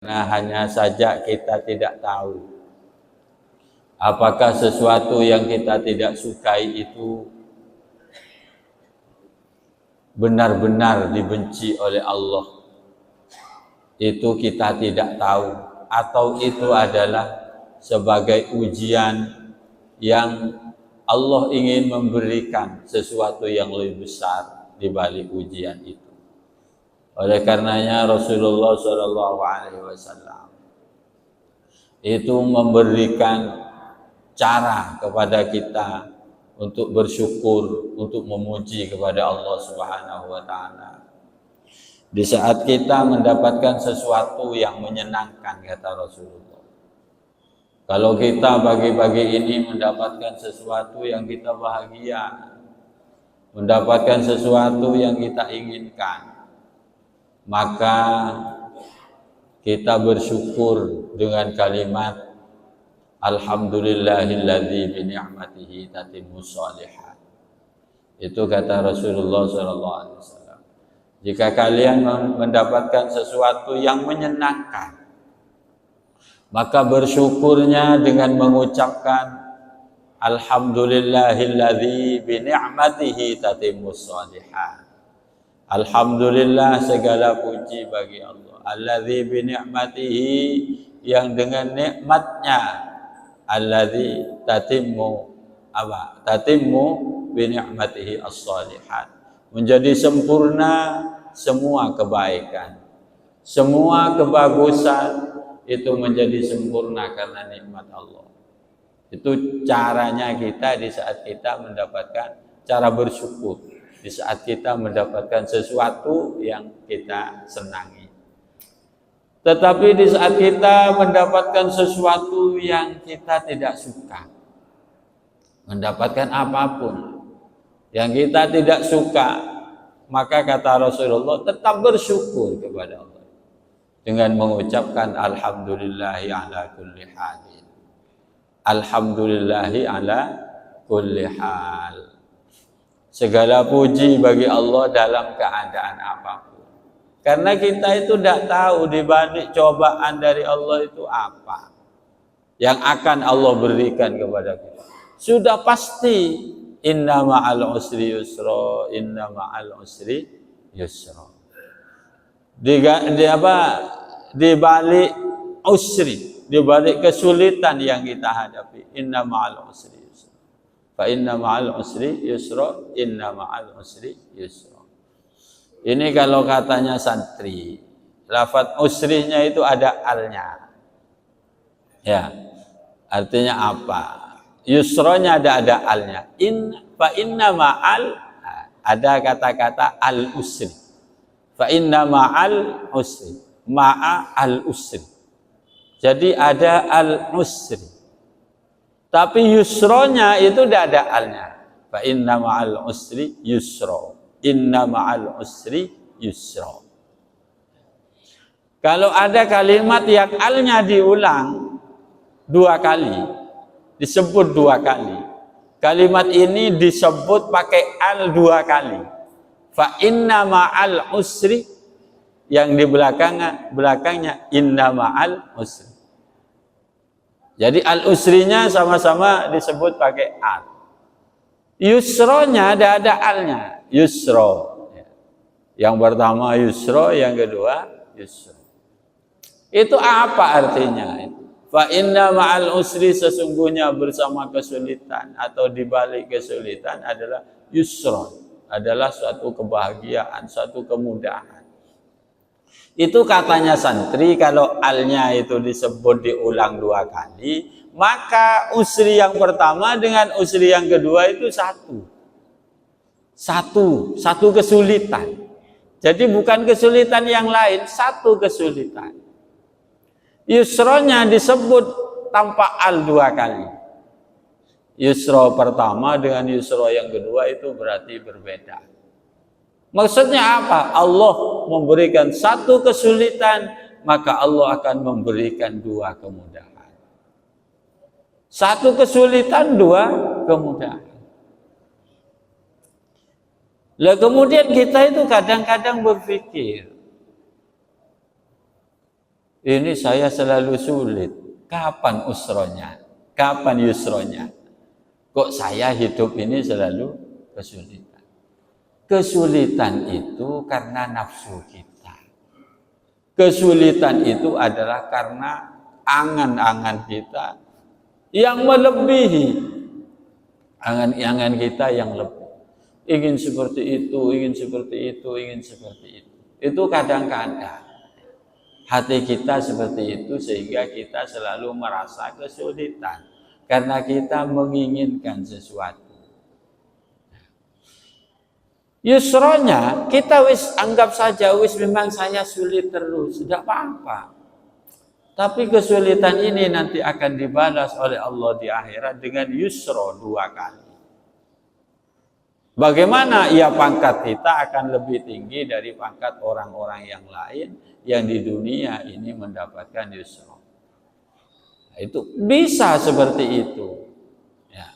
Nah, hanya saja kita tidak tahu apakah sesuatu yang kita tidak sukai itu benar-benar dibenci oleh Allah. Itu kita tidak tahu, atau itu adalah sebagai ujian yang Allah ingin memberikan sesuatu yang lebih besar di balik ujian itu. Oleh karenanya Rasulullah SAW itu memberikan cara kepada kita untuk bersyukur, untuk memuji kepada Allah Subhanahu wa taala. Di saat kita mendapatkan sesuatu yang menyenangkan, kata Rasulullah. Kalau kita pagi-pagi ini mendapatkan sesuatu yang kita bahagia, mendapatkan sesuatu yang kita inginkan, maka kita bersyukur dengan kalimat Alhamdulillahilladzi bi ni'matihi tatimmus shalihat. Itu kata Rasulullah SAW. Jika kalian mendapatkan sesuatu yang menyenangkan, maka bersyukurnya dengan mengucapkan Alhamdulillahilladzi bi ni'matihi tatimmus shalihat. Alhamdulillah, segala puji bagi Allah. Alladzi bi ni'matihi, yang dengan nikmatnya, alladzi tatimmu apa? Tatimmu bi ni'matihi as-shalihat. Menjadi sempurna semua kebaikan. Semua kebagusan itu menjadi sempurna karena nikmat Allah. Itu caranya kita di saat kita mendapatkan cara bersyukur. Di saat kita mendapatkan sesuatu yang kita senangi. Tetapi di saat kita mendapatkan sesuatu yang kita tidak suka, mendapatkan apapun yang kita tidak suka, maka kata Rasulullah tetap bersyukur kepada Allah dengan mengucapkan Alhamdulillahi ala kulli halin. Alhamdulillahi ala kulli hal. Segala puji bagi Allah dalam keadaan apapun. Karena kita itu tidak tahu di balik cobaan dari Allah itu apa yang akan Allah berikan kepada kita. Sudah pasti inna ma'al usri yusra, inna ma'al usri yusra. Di balik usri, di balik kesulitan yang kita hadapi, inna ma'al usri. Fa inna ma'al usri yusra, inna ma'al usri yusra. Ini kalau katanya santri, lafaz usrinya itu ada alnya. Ya. Artinya apa? Yusronya ada alnya. Fa inna ma'al, ada kata-kata al usri. Fa inna ma'al usri, ma'a al usri. Jadi ada al usri. Tapi yusronya itu tidak ada alnya. Fa inna ma'al usri yusra. Inna ma'al usri yusra. Kalau ada kalimat yang alnya diulang 2 kali, disebut 2 kali. Kalimat ini disebut pakai al 2 kali. Fa inna ma'al usri, yang di belakangnya inna ma'al usri. Jadi al-usrinya sama-sama disebut pakai al. Yusronya ada alnya. Yusro. Yang pertama yusro, yang kedua yusro. Itu apa artinya? Fa inna ma'al usri, sesungguhnya bersama kesulitan atau dibalik kesulitan adalah yusro. Adalah suatu kebahagiaan, suatu kemudahan. Itu katanya santri, kalau alnya itu disebut diulang 2 kali, maka usri yang pertama dengan usri yang kedua itu satu kesulitan. Jadi bukan kesulitan yang lain, satu kesulitan. Yusronya disebut tanpa al 2 kali. Yusro pertama dengan yusro yang kedua itu berarti berbeda. Maksudnya apa? Allah memberikan satu kesulitan, maka Allah akan memberikan 2 kemudahan. Satu kesulitan, 2 kemudahan. Lah kemudian kita itu kadang-kadang berpikir, Ini saya selalu sulit. Kapan usronya? Kapan yusronya? Kok saya hidup ini selalu kesulitan? Kesulitan itu karena nafsu kita. Kesulitan itu adalah karena angan-angan kita yang melebihi. Angan-angan kita yang lebih. Ingin seperti itu, ingin seperti itu, ingin seperti itu. Itu kadang-kadang hati kita seperti itu sehingga kita selalu merasa kesulitan karena kita menginginkan sesuatu. Yusronya kita wis anggap saja wis memang saya sulit terus, tidak apa-apa. Tapi kesulitan ini nanti akan dibalas oleh Allah di akhirat dengan yusro 2 kali. Bagaimana ya pangkat kita akan lebih tinggi dari pangkat orang-orang yang lain yang di dunia ini mendapatkan yusra. Itu bisa seperti itu. Ya.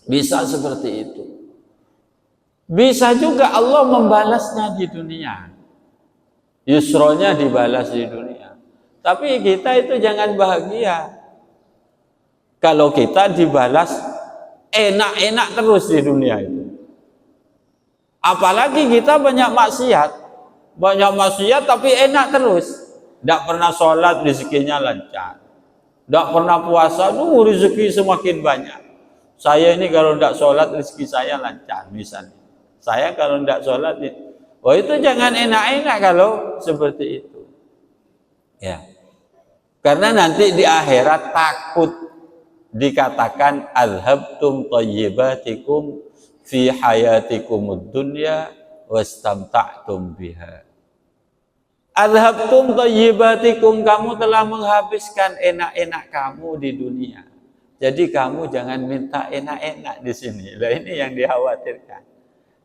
Bisa seperti itu. Bisa juga Allah membalasnya di dunia. Yusronya dibalas di dunia. Tapi kita itu jangan bahagia kalau kita dibalas enak-enak terus di dunia itu. Apalagi kita banyak maksiat tapi enak terus. Tidak pernah sholat, rezekinya lancar. Tidak pernah puasa, rezeki semakin banyak. Saya ini kalau tidak sholat, rezeki saya lancar misalnya. Saya kalau tidak sholat, itu jangan enak-enak kalau seperti itu. Ya, karena nanti di akhirat takut dikatakan azhabtum thayyibatikum fi hayatikumud dunya wastamta'tum biha. Azhabtum thayyibatikum, kamu telah menghabiskan enak-enak kamu di dunia. Jadi kamu jangan minta enak-enak di sini. Nah, ini yang dikhawatirkan.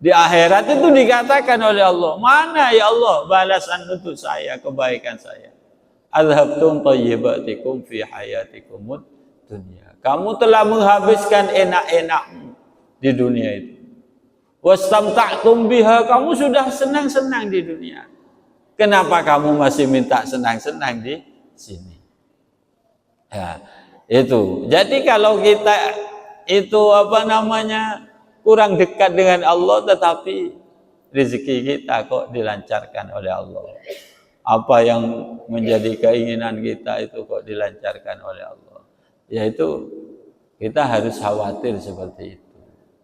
Di akhirat itu dikatakan oleh Allah, mana ya Allah balasan untuk saya, kebaikan saya? Azhabtum thayyibatikum fi hayatikumud dunya. Kamu telah menghabiskan enak-enakmu di dunia itu. Wastamta'tum biha, kamu sudah senang-senang di dunia. Kenapa kamu masih minta senang-senang di sini? Ya, itu. Jadi kalau kita itu kurang dekat dengan Allah, tetapi rezeki kita kok dilancarkan oleh Allah. Apa yang menjadi keinginan kita itu kok dilancarkan oleh Allah. Yaitu kita harus khawatir seperti itu.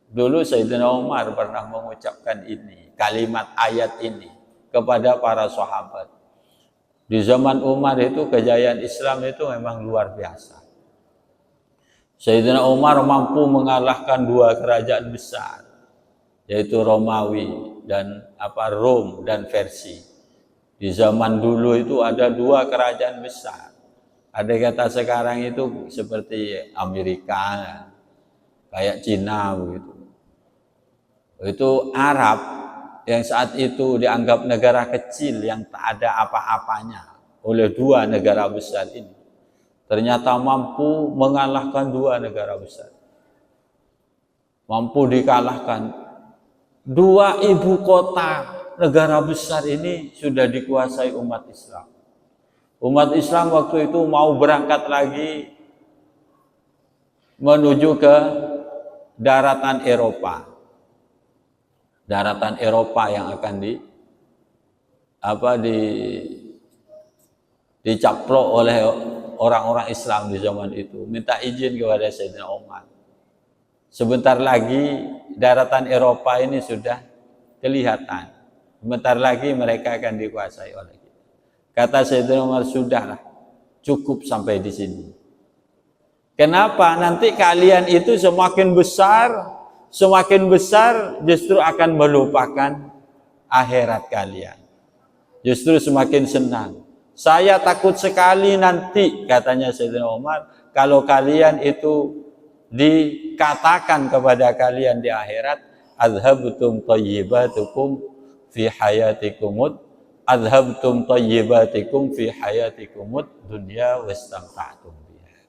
Dulu Sayyidina Umar pernah mengucapkan ini, kalimat ayat ini kepada para sahabat. Di zaman Umar itu kejayaan Islam itu memang luar biasa. Sayyidina Umar mampu mengalahkan 2 kerajaan besar, yaitu Romawi dan Rom dan Persia. Di zaman dulu itu ada 2 kerajaan besar. Ada kata sekarang itu seperti Amerika, kayak Cina begitu. Itu Arab yang saat itu dianggap negara kecil yang tak ada apa-apanya oleh 2 negara besar ini. Ternyata mampu mengalahkan 2 negara besar. Mampu dikalahkan. 2 ibu kota negara besar ini sudah dikuasai umat Islam. Umat Islam waktu itu mau berangkat lagi menuju ke daratan Eropa. Daratan Eropa yang akan dicaplok oleh orang-orang Islam di zaman itu. Minta izin kepada Sayyidina Umar. Sebentar lagi daratan Eropa ini sudah kelihatan. Sebentar lagi mereka akan dikuasai oleh kita. Kata Sayyidina Umar, sudahlah, cukup sampai di sini. Kenapa? Nanti kalian itu semakin besar justru akan melupakan akhirat kalian. Justru semakin senang. Saya takut sekali nanti, katanya Sayyidina Umar, kalau kalian itu dikatakan kepada kalian di akhirat, azhabtum thayyibatikum fi hayatikumud dunya wastamta'tum biha.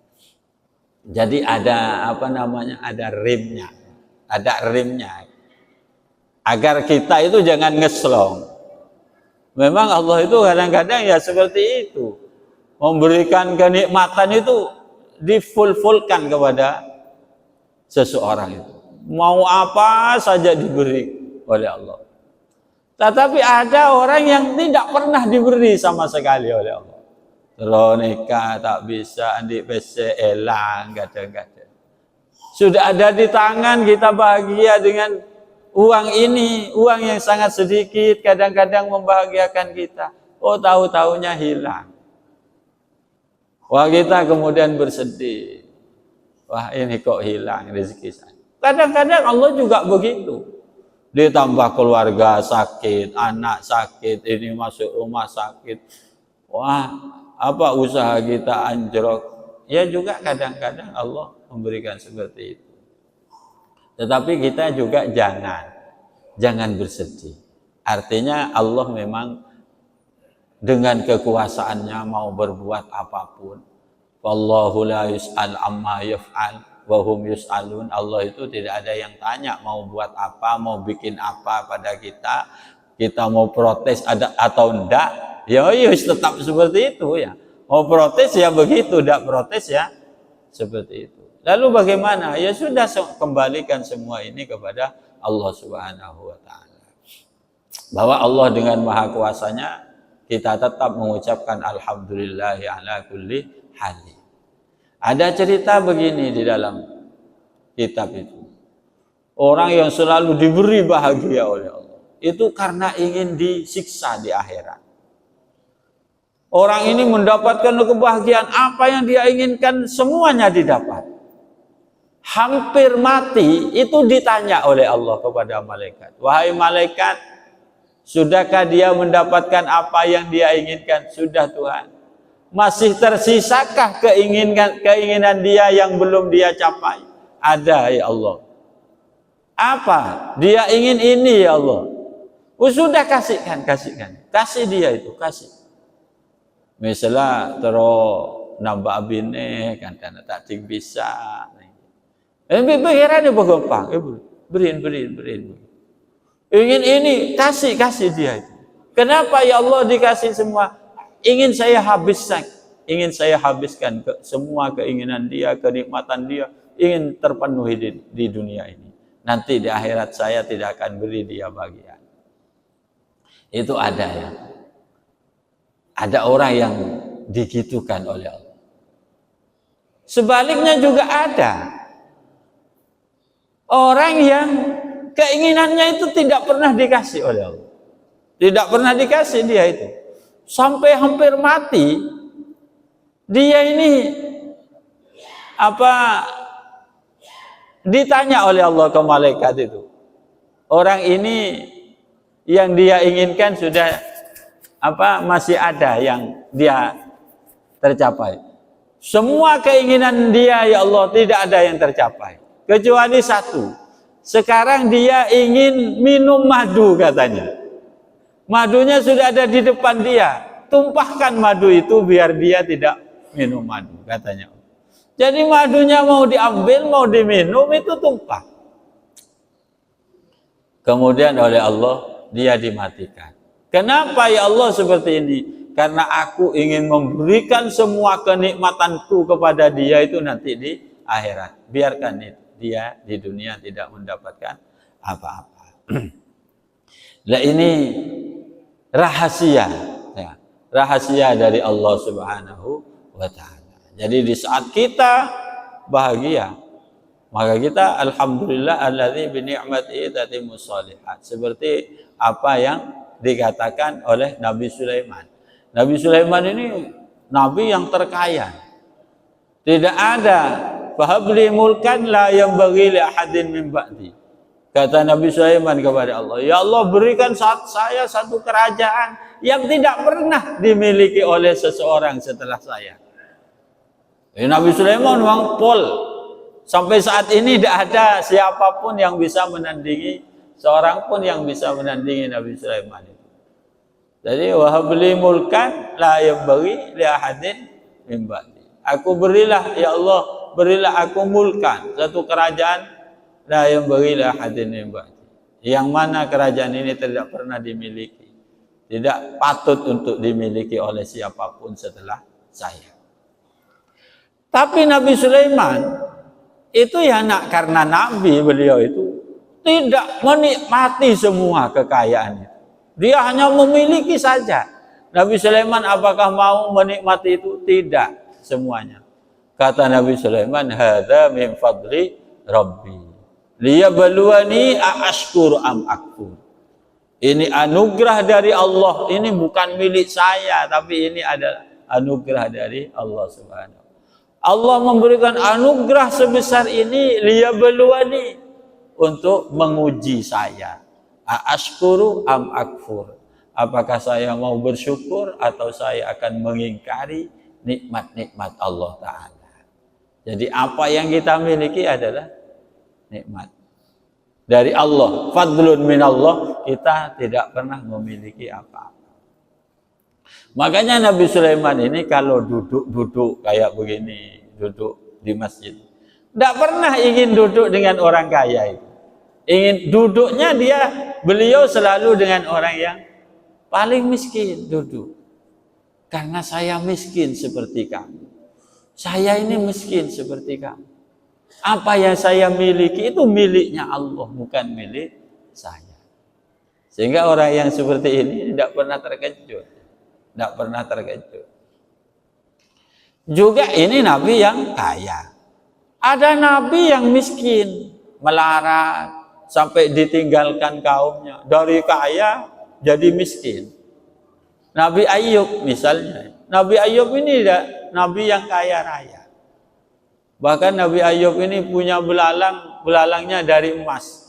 Jadi ada ada rimnya. Ada rimnya agar kita itu jangan ngeslong. Memang Allah itu kadang-kadang ya seperti itu. memberikan kenikmatan itu difulfulkan kepada seseorang itu. Mau apa saja diberi oleh Allah. Tetapi ada orang yang tidak pernah diberi sama sekali oleh Allah. Terus nikah tak bisa, adik PC elang, kadang-kadang. Sudah ada di tangan, kita bahagia dengan uang ini, uang yang sangat sedikit, kadang-kadang membahagiakan kita. Oh, tahu-tahunya hilang. Wah, kita kemudian bersedih. Wah, ini kok hilang rezeki saya. Kadang-kadang Allah juga begitu. Ditambah keluarga sakit, anak sakit, ini masuk rumah sakit. Wah, apa usaha kita anjlok. Ya juga kadang-kadang Allah memberikan seperti itu. Tetapi kita juga jangan bersedih. Artinya Allah memang dengan kekuasaannya mau berbuat apapun. Wallahu la yus'al amma yaf'al wa hum yus'alun. Allah itu tidak ada yang tanya mau buat apa, mau bikin apa pada kita. Kita mau protes ada atau enggak, ya tetap seperti itu ya. Mau protes ya begitu, enggak protes ya seperti itu. Lalu bagaimana? Ya sudah, kembalikan semua ini kepada Allah Subhanahu wa taala. Bahwa Allah dengan maha kuasanya, kita tetap mengucapkan alhamdulillahi ala kulli hali. Ada cerita begini di dalam kitab itu. Orang yang selalu diberi bahagia oleh Allah, itu karena ingin disiksa di akhirat. Orang ini mendapatkan kebahagiaan, apa yang dia inginkan semuanya didapat. Hampir mati, itu ditanya oleh Allah kepada malaikat. Wahai malaikat, sudahkah dia mendapatkan apa yang dia inginkan? Sudah Tuhan. Masih tersisakah keinginan dia yang belum dia capai? Ada ya Allah. Apa? Dia ingin ini ya Allah. Sudah kasihkan. Kasih dia itu, kasih. Misalnya terus nambah bine kan karena tak bisa. Pikirannya bergempang. Berin. Ingin ini, kasih dia itu. Kenapa ya Allah dikasih semua? Ingin saya habiskan semua keinginan dia, kenikmatan dia, ingin terpenuhi di dunia ini. Nanti di akhirat saya tidak akan beri dia bagian. Itu ada ya. Ada orang yang digitukan oleh Allah. Sebaliknya juga ada orang yang keinginannya itu tidak pernah dikasih oleh Allah. Tidak pernah dikasih dia itu. Sampai hampir mati, dia ini ditanya oleh Allah ke malaikat itu. Orang ini yang dia inginkan sudah masih ada yang dia tercapai. Semua keinginan dia ya Allah tidak ada yang tercapai. Kecuali satu. Sekarang dia ingin minum madu katanya. Madunya sudah ada di depan dia. Tumpahkan madu itu biar dia tidak minum madu katanya. Jadi madunya mau diambil, mau diminum itu tumpah. Kemudian oleh Allah dia dimatikan. Kenapa ya Allah seperti ini? Karena aku ingin memberikan semua kenikmatanku kepada dia itu nanti di akhirat. Biarkan dia di dunia tidak mendapatkan apa-apa. Nah ini rahasia dari Allah Subhanahu wa taala. Jadi di saat kita bahagia, maka kita alhamdulillah alladzi bi ni'matihi tatimmus shalihat. Seperti apa yang dikatakan oleh Nabi Sulaiman. Nabi Sulaiman ini nabi yang terkaya. Tidak ada fahabli mulkan la yanbaghi li ahadin min ba'di. Kata Nabi Sulaiman kepada Allah, ya Allah berikan saya satu kerajaan yang tidak pernah dimiliki oleh seseorang setelah saya. Nabi Sulaiman memang pol. Sampai saat ini tidak ada siapapun yang bisa menandingi, seorang pun yang bisa menandingi Nabi Sulaiman itu. Jadi wahabli mulkan la yanbaghi li ahadin min ba'di. Aku berilah ya Allah, berilah aku mulkan, satu kerajaan la yanbaghi li ahadin min ba'di. Yang mana kerajaan ini tidak pernah dimiliki. Tidak patut untuk dimiliki oleh siapapun setelah saya. Tapi Nabi Sulaiman itu ya karena Nabi, beliau itu tidak menikmati semua kekayaan itu. Dia hanya memiliki saja. Nabi Sulaiman apakah mau menikmati itu? Tidak semuanya. Kata Nabi Sulaiman, hadza min fadli rabbi liyabluwani aashkur am akfur. Ini anugerah dari Allah, ini bukan milik saya, tapi ini adalah anugerah dari Allah Subhanahu. Allah memberikan anugerah sebesar ini liyabluwani, untuk menguji saya. Aashkuru am akfur. Apakah saya mau bersyukur atau saya akan mengingkari nikmat-nikmat Allah Ta'ala. Jadi apa yang kita miliki adalah nikmat dari Allah. Fadlun minallah, kita tidak pernah memiliki apa-apa. Makanya Nabi Sulaiman ini kalau duduk kayak begini, duduk di masjid, tidak pernah ingin duduk dengan orang kaya itu. Ingin duduknya beliau selalu dengan orang yang paling miskin duduk. Karena saya miskin seperti kamu. Saya ini miskin seperti kamu. Apa yang saya miliki itu miliknya Allah, bukan milik saya. Sehingga orang yang seperti ini tidak pernah terkejut. Tidak pernah terkejut. Juga ini nabi yang kaya. Ada nabi yang miskin, melarat, sampai ditinggalkan kaumnya. Dari kaya jadi miskin. Nabi Ayub misalnya. Nabi Ayub ini nabi yang kaya raya. Bahkan Nabi Ayub ini punya belalangnya dari emas.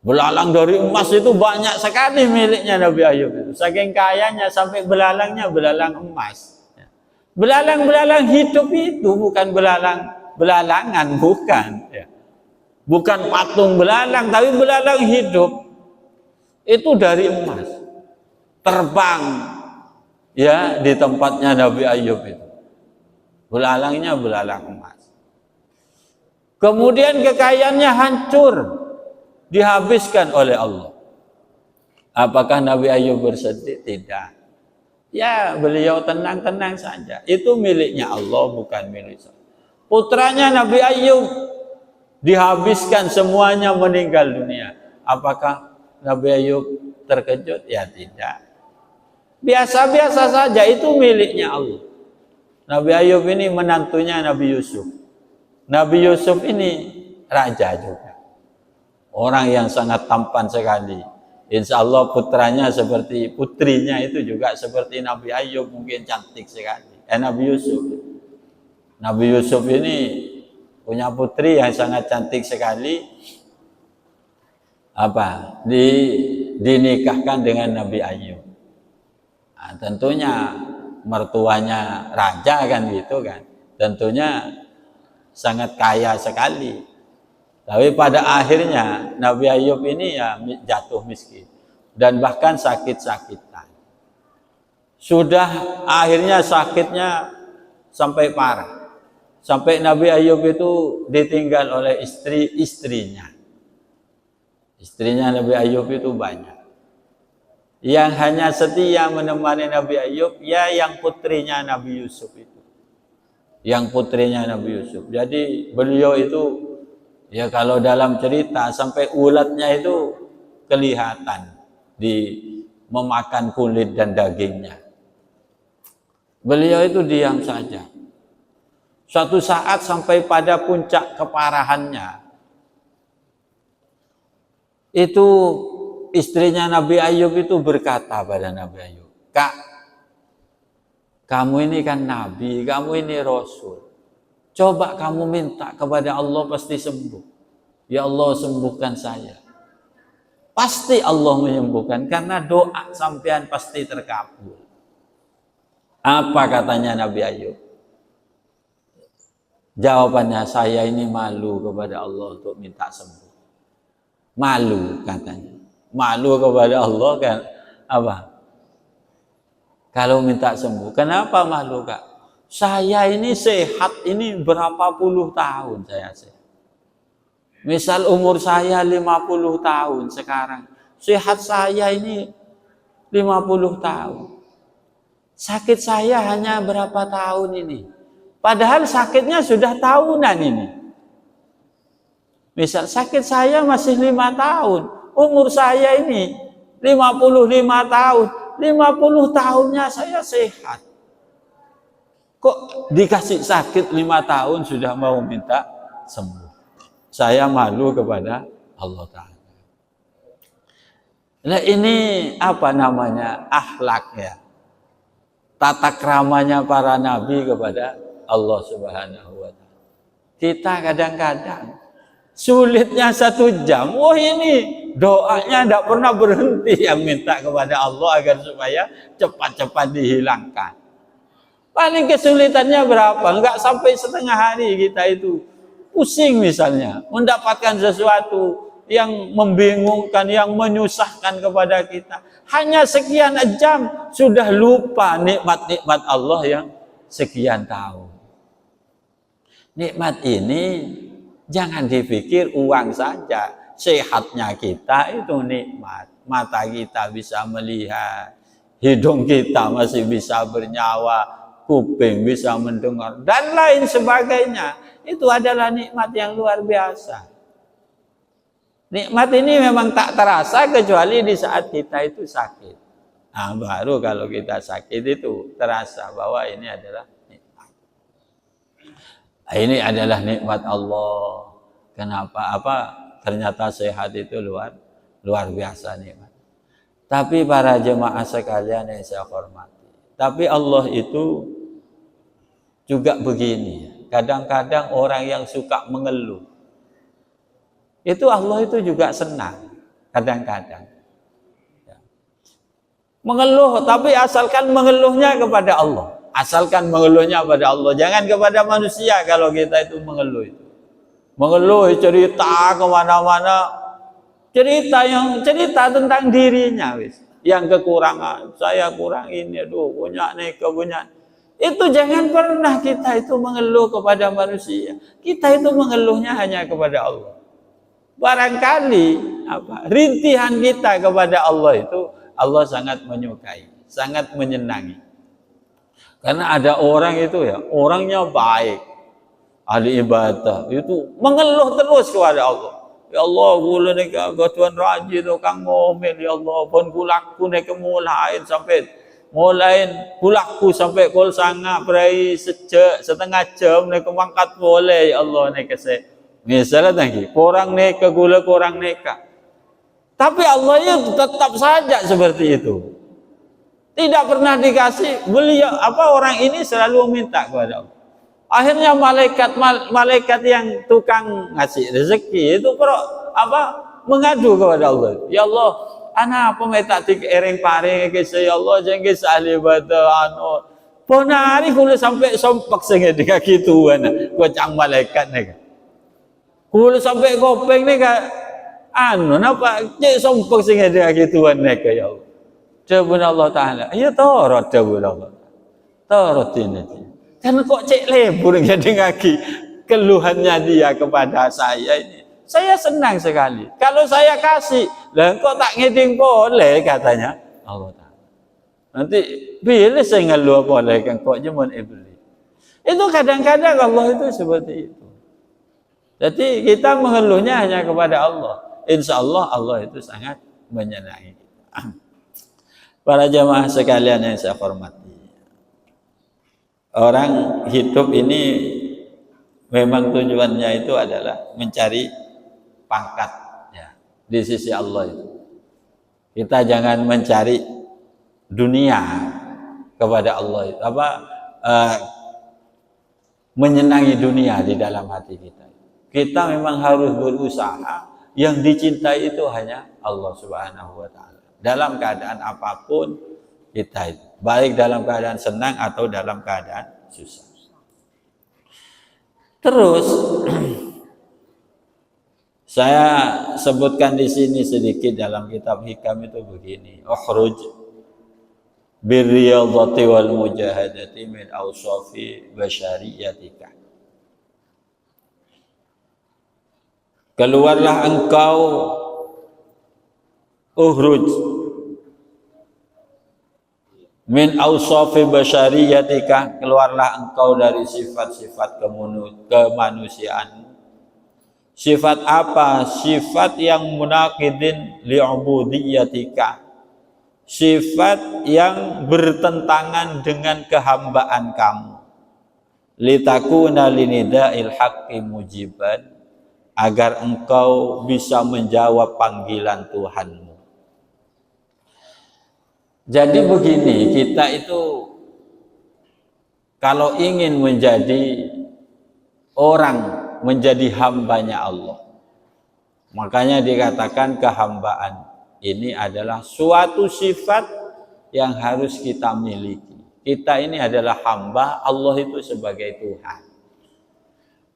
Belalang dari emas itu banyak sekali miliknya Nabi Ayub itu. Saking kayanya sampai belalangnya belalang emas. Belalang-belalang hidup itu bukan belalangan, bukan. Bukan patung belalang, tapi belalang hidup. Itu dari emas. Terbang ya di tempatnya Nabi Ayub itu. Belalangnya belalang emas. Kemudian kekayaannya hancur, dihabiskan oleh Allah. Apakah Nabi Ayub bersedih? Tidak. Ya, beliau tenang-tenang saja. Itu miliknya Allah, bukan milik saya. Putranya Nabi Ayub dihabiskan semuanya, meninggal dunia. Apakah Nabi Ayub terkejut? Ya tidak. Biasa-biasa saja, itu miliknya Allah. Nabi Ayub ini menantunya Nabi Yusuf. Nabi Yusuf ini raja juga. Orang yang sangat tampan sekali. Insya Allah putranya seperti, putrinya itu juga seperti Nabi Ayub, mungkin cantik sekali. Nabi Yusuf. Nabi Yusuf ini punya putri yang sangat cantik sekali. Dinikahkan dengan Nabi Ayub. Nah, tentunya mertuanya raja kan gitu kan. Tentunya sangat kaya sekali. Tapi pada akhirnya Nabi Ayub ini ya jatuh miskin dan bahkan sakit-sakitan. Sudah akhirnya sakitnya sampai parah. Sampai Nabi Ayub itu ditinggal oleh istrinya. Istrinya Nabi Ayub itu banyak. Yang hanya setia menemani Nabi Ayub ya yang putrinya Nabi Yusuf itu. Yang putrinya Nabi Yusuf. Jadi beliau itu ya kalau dalam cerita sampai ulatnya itu kelihatan memakan kulit dan dagingnya. Beliau itu diam saja. Suatu saat sampai pada puncak keparahannya, itu istrinya Nabi Ayub itu berkata pada Nabi Ayub, "Kak, kamu ini kan Nabi, kamu ini Rasul. Coba kamu minta kepada Allah pasti sembuh. Ya Allah, sembuhkan saya." Pasti Allah menyembuhkan karena doa sampean pasti terkabul. Apa katanya Nabi Ayub? Jawabannya, saya ini malu kepada Allah untuk minta sembuh. Malu katanya. Malu kepada Allah kan apa? Kalau minta sembuh. Kenapa malu, Kak? Saya ini sehat ini berapa puluh tahun saya sehat. Misal umur saya 50 tahun sekarang. Sehat saya ini 50 tahun. Sakit saya hanya berapa tahun ini. Padahal sakitnya sudah tahunan ini. Misal sakit saya masih 5 tahun. Umur saya ini 55 tahun. 50 tahunnya saya sehat. Kok dikasih sakit 5 tahun sudah mau minta sembuh. Saya malu kepada Allah Ta'ala. Nah ini apa namanya? Akhlak ya. Tata keramanya para nabi kepada Allah Subhanahu wa Ta'ala. Kita kadang-kadang sulitnya 1 jam. Oh ini doanya tidak pernah berhenti yang minta kepada Allah agar supaya cepat-cepat dihilangkan. Paling kesulitannya berapa? Enggak sampai setengah hari kita itu pusing misalnya. Mendapatkan sesuatu yang membingungkan, yang menyusahkan kepada kita. Hanya sekian jam sudah lupa nikmat-nikmat Allah yang sekian tahun. Nikmat ini jangan dipikir uang saja. Sehatnya kita itu nikmat. Mata kita bisa melihat. Hidung kita masih bisa bernyawa. Kuping bisa mendengar. Dan lain sebagainya. Itu adalah nikmat yang luar biasa. Nikmat ini memang tak terasa kecuali di saat kita itu sakit. Nah, baru kalau kita sakit itu terasa bahwa ini adalah nikmat. Ini adalah nikmat Allah. Kenapa? Ternyata sehat itu luar biasa nikmat. Tapi para jemaah sekalian yang saya hormati. Tapi Allah itu juga begini. Kadang-kadang orang yang suka mengeluh. Itu Allah itu juga senang. Kadang-kadang. Mengeluh, tapi asalkan mengeluhnya kepada Allah. Asalkan mengeluhnya kepada Allah. Jangan kepada manusia kalau kita itu mengeluh. Mengeluh, cerita kemana-mana. Cerita tentang dirinya. Yang kekurangan. Saya kurang ini. Aduh, punya nih, punya. Itu jangan pernah kita itu mengeluh kepada manusia. Kita itu mengeluhnya hanya kepada Allah. Barangkali rintihan kita kepada Allah itu Allah sangat menyukai, sangat menyenangi. Karena ada orang itu ya, orangnya baik, ahli ibadah, itu mengeluh terus kepada Allah. Ya Allah, gula nek tuan rajin tukang ngomel, ya Allah, pun kulaku nek mulain sampai kulaku sampai kol sanga perai setengah jam nek mangkat boleh, ya Allah nek se. Misalnya tadi, kurang neka gula kurang neka. Tapi Allah itu tetap saja seperti itu. Tidak pernah dikasih. Beliau orang ini selalu minta kepada Allah. Akhirnya malaikat yang tukang ngasih rezeki itu mengadu kepada Allah. Ya Allah, ana apa minta ereng paring ke ya Allah jangan ahli ibadah ponari kula sampai sompak sing dengan gituan gocang malaikat nih. Kula sampai kopeng nih napa cek sompak sing dengan gituan nih ya Allah. Dawuh Allah Taala. Ya torot dawuh Allah. Torot ini. Kan kok cek lebur jadi ngaki keluhannya dia kepada saya ini. Saya senang sekali. Kalau saya kasih, lah kok tak ngeding boleh katanya Allah Ta'ala. Nanti bila saya ngeluh boleh kan kok jemun iblis. Itu kadang-kadang Allah itu seperti itu. Jadi kita mengeluhnya hanya kepada Allah. Insya Allah Allah itu sangat menyenangi kita. Para jamaah sekalian yang saya hormati. Orang hidup ini memang tujuannya itu adalah mencari pangkat ya, di sisi Allah itu. Kita jangan mencari dunia kepada Allah itu. Menyenangi dunia di dalam hati kita. Kita memang harus berusaha, yang dicintai itu hanya Allah Subhanahu wa Ta'ala. Dalam keadaan apapun kita itu. Baik dalam keadaan senang atau dalam keadaan susah. Terus saya sebutkan di sini sedikit dalam kitab Hikam itu begini. Ukhruj birriyadati wal mujahadati min awsafi basyariyatika. Keluarlah engkau Min awsafi basyariyatika, keluarlah engkau dari sifat-sifat kemanusiaan. Sifat apa? Sifat yang munaqidin li'ubudiyatika, sifat yang bertentangan dengan kehambaan kamu. Litakuna linida'il haqqi mujiban, agar engkau bisa menjawab panggilan Tuhanmu. Jadi begini, kita itu kalau ingin menjadi orang, menjadi hambanya Allah, makanya dikatakan kehambaan ini adalah suatu sifat yang harus kita miliki. Kita ini adalah hamba, Allah itu sebagai Tuhan.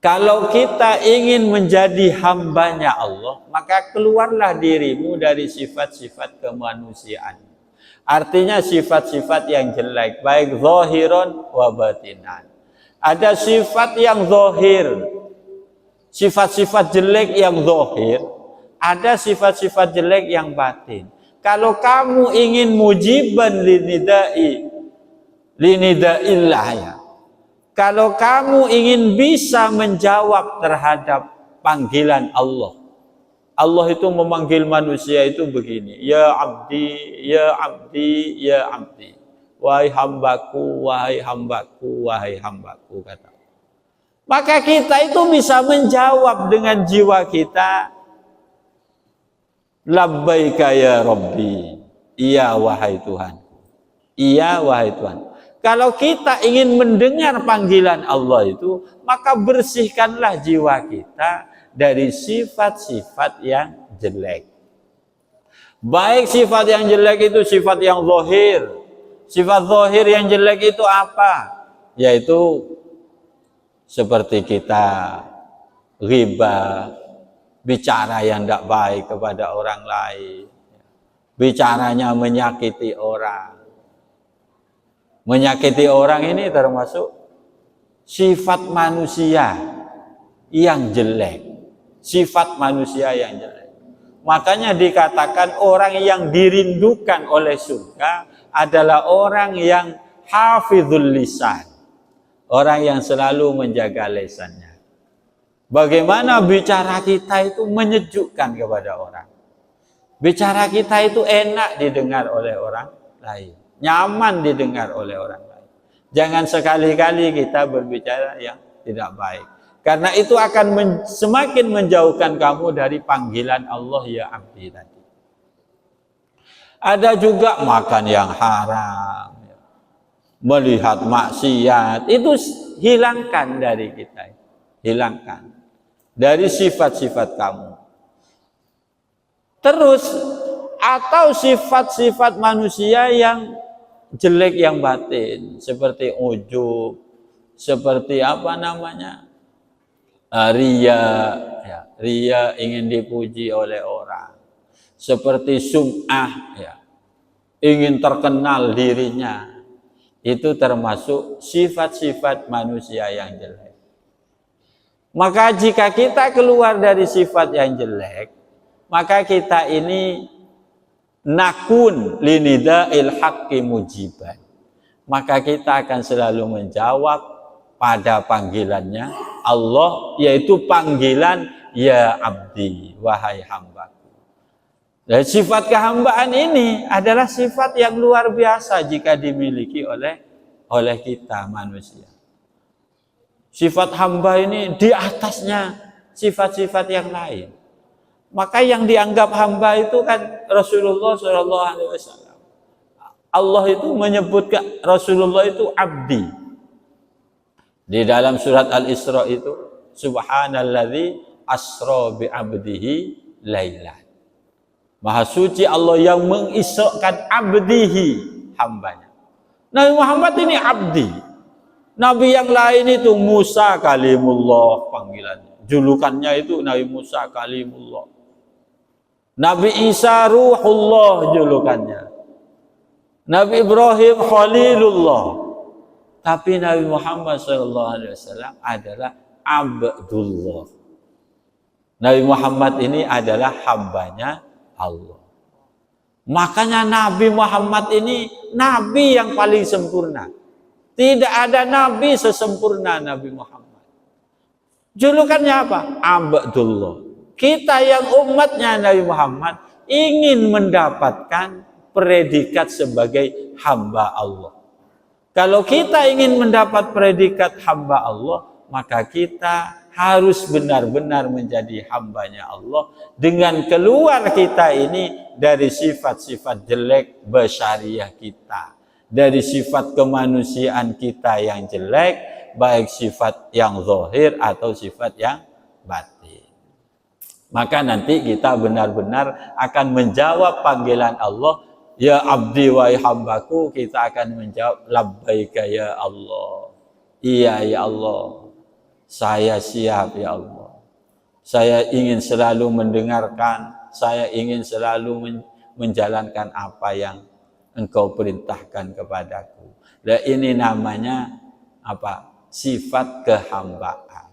Kalau kita ingin menjadi hambanya Allah, maka keluarlah dirimu dari sifat-sifat kemanusiaan. Artinya sifat-sifat yang jelek, baik zahiran wa batinan. Ada sifat yang zahir, sifat-sifat jelek yang zahir, ada sifat-sifat jelek yang batin. Kalau kamu ingin mujiban linida'illah, ya, kalau kamu ingin bisa menjawab terhadap panggilan Allah, Allah itu memanggil manusia itu begini, ya abdi, ya abdi, ya abdi, wahai hambaku, wahai hambaku, wahai hambaku, kata. Maka kita itu bisa menjawab dengan jiwa kita, labbaika ya Rabbi, iya wahai Tuhan, iya wahai Tuhan. Kalau kita ingin mendengar panggilan Allah itu, maka bersihkanlah jiwa kita dari sifat-sifat yang jelek. Baik sifat yang jelek itu sifat yang zahir. Sifat zahir yang jelek itu apa? Yaitu seperti kita ghibah, bicara yang tidak baik kepada orang lain, bicaranya menyakiti orang. Menyakiti orang ini termasuk sifat manusia yang jelek. Sifat manusia yang jelek. Makanya dikatakan orang yang dirindukan oleh surga adalah orang yang hafizul lisan. Orang yang selalu menjaga lisannya. Bagaimana bicara kita itu menyejukkan kepada orang. Bicara kita itu enak didengar oleh orang lain. Nyaman didengar oleh orang lain. Jangan sekali-kali kita berbicara yang tidak baik. Karena itu akan semakin menjauhkan kamu dari panggilan Allah ya abdi tadi. Ada juga makan yang haram, melihat maksiat, itu hilangkan dari kita. Hilangkan dari sifat-sifat kamu. Terus atau sifat-sifat manusia yang jelek yang batin, seperti ujub, seperti apa namanya, riya, ya, riya ingin dipuji oleh orang, seperti sum'ah, ya, ingin terkenal dirinya, itu termasuk sifat-sifat manusia yang jelek. Maka jika kita keluar dari sifat yang jelek, maka kita ini nakun linida'il haqqi mujiban. Maka kita akan selalu menjawab pada panggilannya Allah, yaitu panggilan ya abdi, wahai hambaku. Dan sifat kehambaan ini adalah sifat yang luar biasa jika dimiliki oleh kita manusia. Sifat hamba ini di atasnya sifat-sifat yang lain. Maka yang dianggap hamba itu kan Rasulullah SAW. Allah itu menyebutkan Rasulullah itu abdi. Di dalam surat Al-Isra itu, subhanalladzi asra bi abdihi lailan. Maha suci Allah yang mengisrakan abdihi, hambanya. Nabi Muhammad ini abdi. Nabi yang lain itu Musa kalimullah panggilannya. Julukannya itu Nabi Musa kalimullah. Nabi Isa ruhullah julukannya. Nabi Ibrahim khalilullah. Tapi Nabi Muhammad SAW adalah abdullah. Nabi Muhammad ini adalah hambanya Allah. Makanya Nabi Muhammad ini Nabi yang paling sempurna. Tidak ada Nabi sesempurna Nabi Muhammad. Julukannya apa? Abdullah. Kita yang umatnya Nabi Muhammad ingin mendapatkan predikat sebagai hamba Allah. Kalau kita ingin mendapat predikat hamba Allah, maka kita harus benar-benar menjadi hambanya Allah dengan keluar kita ini dari sifat-sifat jelek basyariah kita, dari sifat kemanusiaan kita yang jelek, baik sifat yang zahir atau sifat yang batin. Maka nanti kita benar-benar akan menjawab panggilan Allah, ya abdi wa hambaku, kita akan menjawab labbaika ya Allah. Iya ya Allah. Saya siap ya Allah. Saya ingin selalu mendengarkan, saya ingin selalu menjalankan apa yang Engkau perintahkan kepadaku. Dan ini namanya apa? Sifat kehambaan.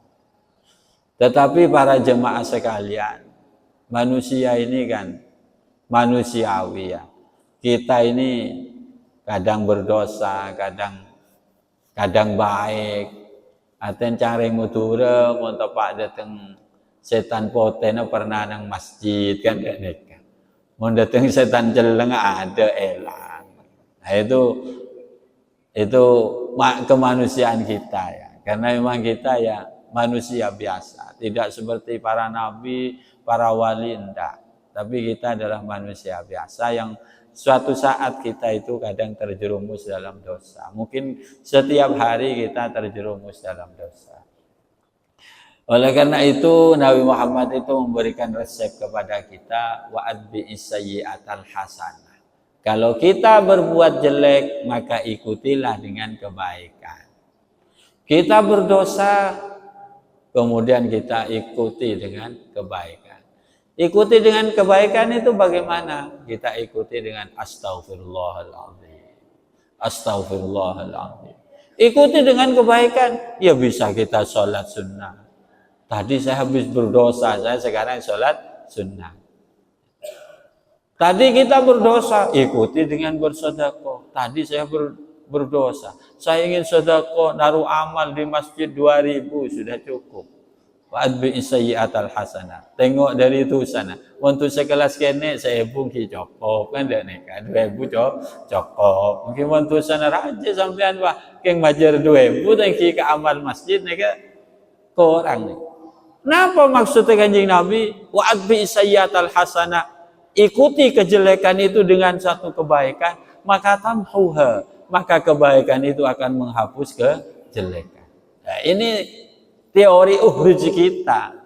Tetapi para jemaah sekalian, manusia ini kan manusiawi ya. Kita ini kadang berdosa, kadang baik. Aten cari mutura, montok pak datang setan poten pernah nang masjid kan dek. Mau datang setan jeleng ada elang. Nah itu kemanusiaan kita ya. Karena memang kita ya manusia biasa, tidak seperti para nabi, para wali enggak. Tapi kita adalah manusia biasa yang suatu saat kita itu kadang terjerumus dalam dosa. Mungkin setiap hari kita terjerumus dalam dosa. Oleh karena itu Nabi Muhammad itu memberikan resep kepada kita, wa'adbi'is sayyi'atal hasanah. Kalau kita berbuat jelek, maka ikutilah dengan kebaikan. Kita berdosa, kemudian kita ikuti dengan kebaikan. Ikuti dengan kebaikan itu bagaimana? Kita ikuti dengan astaghfirullahaladzim. Astaghfirullahaladzim. Ikuti dengan kebaikan. Ya bisa kita sholat sunnah. Tadi saya habis berdosa, saya sekarang sholat sunnah. Tadi kita berdosa, ikuti dengan bersedekah. Tadi saya berdosa, saya ingin sedekah, naruh amal di masjid 2000 sudah cukup. Wa'adbi'is sayyi'atal hasanah. Tengok dari itu sana. Untuk sekelas kene saya bungki cokop kan dak nek. 2000 cokop. Mungkin untuk sana raja sampean wah keng majer 2000 tengki ke amal masjid nek ke orang nih. Kenapa maksudnya Kanjeng Nabi wa'adbi'is sayyi'atal hasanah? Ikuti kejelekan itu dengan satu kebaikan, maka tamhuha, maka kebaikan itu akan menghapus kejelekan. Nah, ini teori uhruj kita,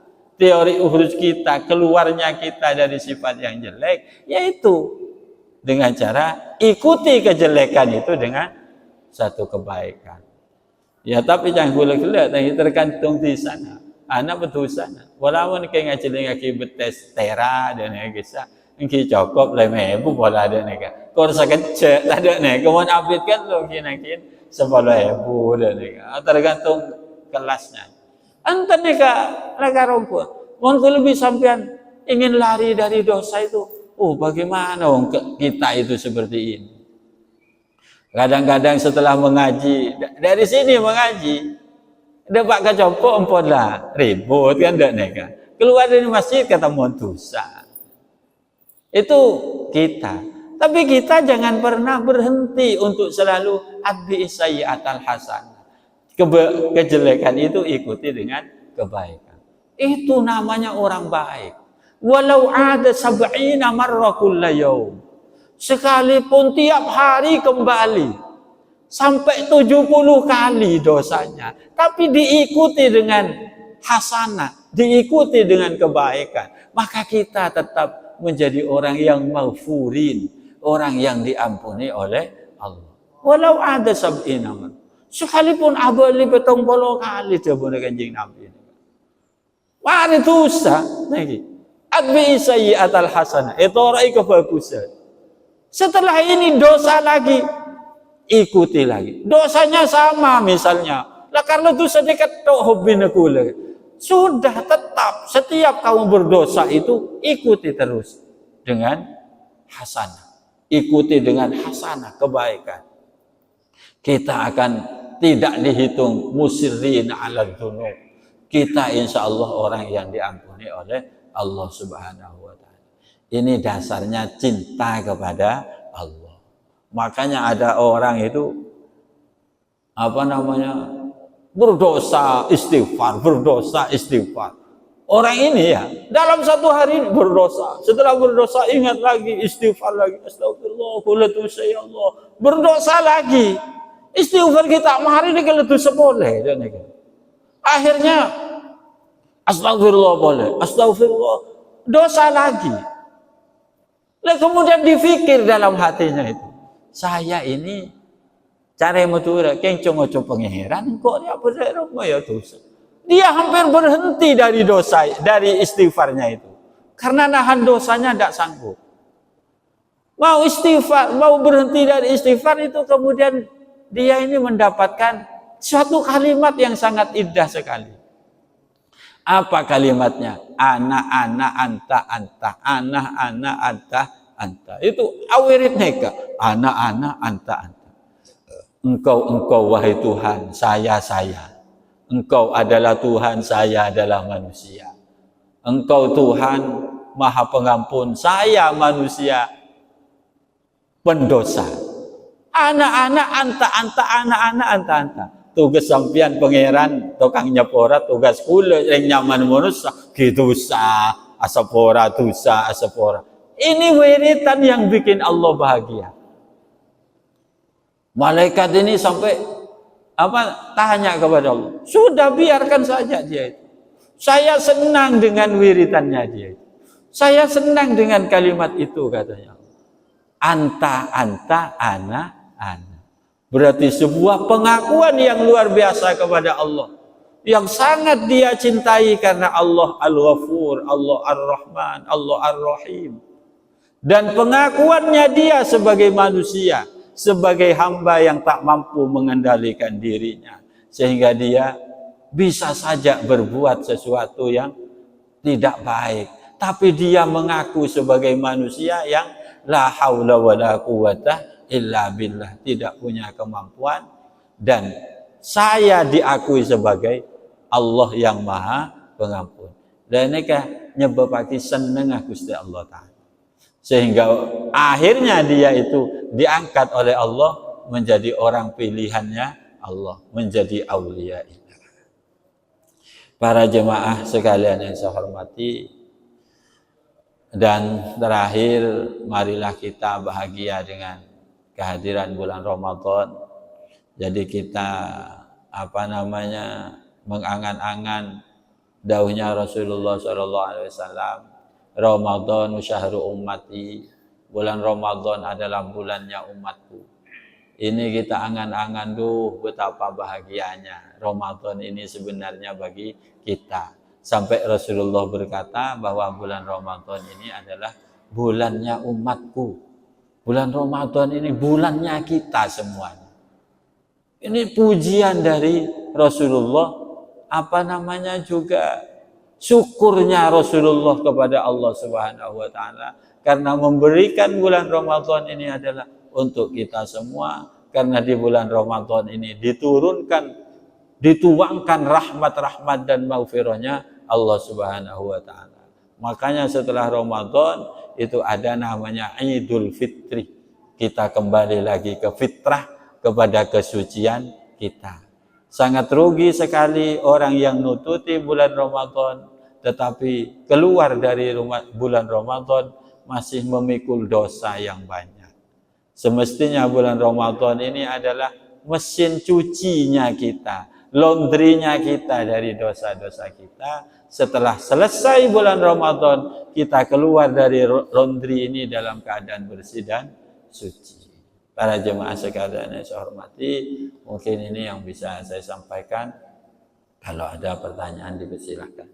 keluarnya kita dari sifat yang jelek, yaitu dengan cara ikuti kejelekan itu dengan satu kebaikan. Ya tapi jangan gula-gula, tergantung di sana. Anak betul sana. Walaupun kayak ngajiling akibat tes tera dan kisah, engki cokop lemebu bola ada nega. Korsa kecil ada nega. Kemudian update kan lo kinakin 10.000 dan nega. Tergantung kelasnya. Antar nega rompo. Mungkin lebih sampean ingin lari dari dosa itu. Oh bagaimana kita itu seperti ini? Kadang-kadang setelah mengaji, dari sini mengaji, depak kecopok empon lah, ribut kan dak neka. Keluar dari masjid ketemu dosa. Itu kita. Tapi kita jangan pernah berhenti untuk selalu adbi'is sayyi'atal hasanah. Kejelekan itu ikuti dengan kebaikan. Itu namanya orang baik. Walau ada 70 marra kulla yaum. Sekalipun tiap hari kembali sampai 70 kali dosanya, tapi diikuti dengan hasanah, diikuti dengan kebaikan, maka kita tetap menjadi orang yang maghfurin, orang yang diampuni oleh Allah. Walau ada 70 marra. Sekalipun abali 70 kali coba Kanjeng Nabi. Mari dosa lagi. Adbi'is sayyi'atal hasanah. Itu orang kebagusan. Setelah ini dosa lagi, ikuti lagi. Dosanya sama misalnya. Lah karena dosa dekat tok hobi nakula. Sudah tetap setiap kamu berdosa itu ikuti terus dengan hasanah. ikuti dengan hasanah, kebaikan. Kita akan tidak dihitung musirrin ala dzunub. Kita insya Allah orang yang diampuni oleh Allah Subhanahu wa Ta'ala. Ini dasarnya cinta kepada Allah. Makanya ada orang itu berdosa istighfar. Orang ini ya dalam satu hari ini berdosa. Setelah berdosa ingat lagi, istighfar lagi. Astagfirullah, ya Allah. Berdosa lagi. Istighfar kita hari ini kalau itu sepoleh. Akhirnya astagfirullah boleh. Astagfirullah. Dosa lagi. Lalu kemudian dipikir dalam hatinya itu. Saya ini cara matura kencong-kencong pangeran kok dia berdoa ya dosa. Dia hampir berhenti dari dosa, dari istighfarnya itu. Karena nahan dosanya tidak sanggup. Mau istighfar, mau berhenti dari istighfar itu kemudian dia ini mendapatkan suatu kalimat yang sangat indah sekali. Apa kalimatnya? Ana anta ana anta. Itu awirid neka. Ana anta. Engkau wahai Tuhan, saya. Engkau adalah Tuhan, saya adalah manusia. Engkau Tuhan Maha Pengampun, saya manusia pendosa. Ana anta. Tugas sampian pangeran, tukang nyepora, tugas kula yang nyaman manusia, gitu asapora. Ini wiritan yang bikin Allah bahagia. Malaikat ini sampai tanya kepada Allah. Sudah biarkan saja dia itu. Saya senang dengan wiritannya dia itu. Saya senang dengan kalimat itu katanya. Anta, ana. Berarti sebuah pengakuan yang luar biasa kepada Allah. Yang sangat dia cintai karena Allah Al-Ghafur, Allah Ar-Rahman, Allah Ar-Rahim. Dan pengakuannya dia sebagai manusia, sebagai hamba yang tak mampu mengendalikan dirinya. Sehingga dia bisa saja berbuat sesuatu yang tidak baik. Tapi dia mengaku sebagai manusia yang la haula wa la quwata illa billah, tidak punya kemampuan, dan saya diakui sebagai Allah yang Maha Pengampun. Dan ini kan nyebabake seneng Gusti Allah Ta'ala. Sehingga akhirnya dia itu diangkat oleh Allah menjadi orang pilihannya Allah, menjadi aulia. Para jemaah sekalian yang saya hormati, dan terakhir marilah kita bahagia dengan kehadiran bulan Ramadan. Jadi kita mengangan-angan dauhnya Rasulullah SAW, Ramadan syahru ummati, bulan Ramadan adalah bulannya umatku. Ini kita angan-angan betapa bahagianya Ramadan ini sebenarnya bagi kita. Sampai Rasulullah berkata bahwa bulan Ramadan ini adalah bulannya umatku. Bulan Ramadan ini bulannya kita semuanya. Ini pujian dari Rasulullah, juga syukurnya Rasulullah kepada Allah Subhanahu wa Ta'ala karena memberikan bulan Ramadan ini adalah untuk kita semua, karena di bulan Ramadan ini dituangkan rahmat dan maghfirahnya Allah Subhanahu wa Ta'ala. Makanya setelah Ramadan itu ada namanya Idul Fitri. Kita kembali lagi ke fitrah, kepada kesucian kita. Sangat rugi sekali orang yang nututi bulan Ramadan tetapi keluar dari bulan Ramadan masih memikul dosa yang banyak. Semestinya bulan Ramadan ini adalah mesin cucinya kita, laundrynya kita dari dosa-dosa kita. Setelah selesai bulan Ramadan, kita keluar dari laundry ini dalam keadaan bersih dan suci. Para jemaah sekalian yang saya hormati, mungkin ini yang bisa saya sampaikan. Kalau ada pertanyaan dipersilakan.